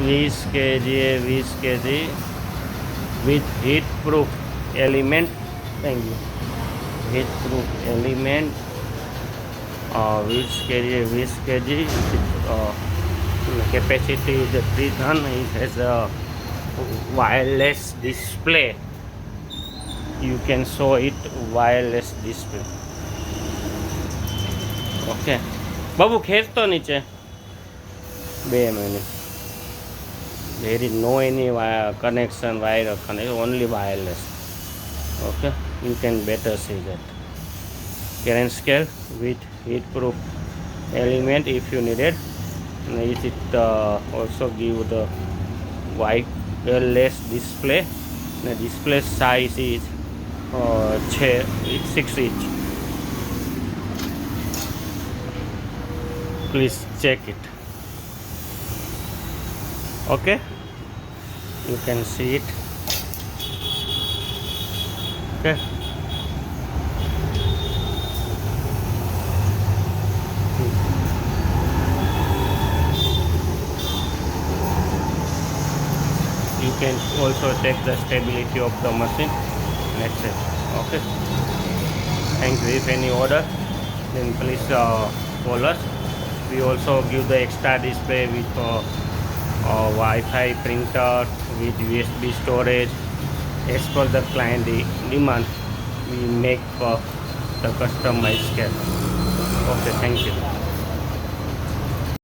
20 kg 20 kg with heat proof element. Thank you. Heat proof element. 20 kg 20 kg with, capacity is 3 ton. It has a wireless display. You can show it wireless display. Okay. Babu ખેંચતો નીચે 2 minute. There is no any connection wire connection, only wireless. Okay, you can better see that. Current scale with heat proof element if you need it. It also give the wireless display. The display size is 6 inch. Please check it. Okay, you can see it. Okay, you can also check the stability of the machine. That's it. Okay, thank you. If any order, then please call us. We also give the extra display with Wi-Fi printer with USB storage as per the client demand. We make for the customized scale. Okay, thank you.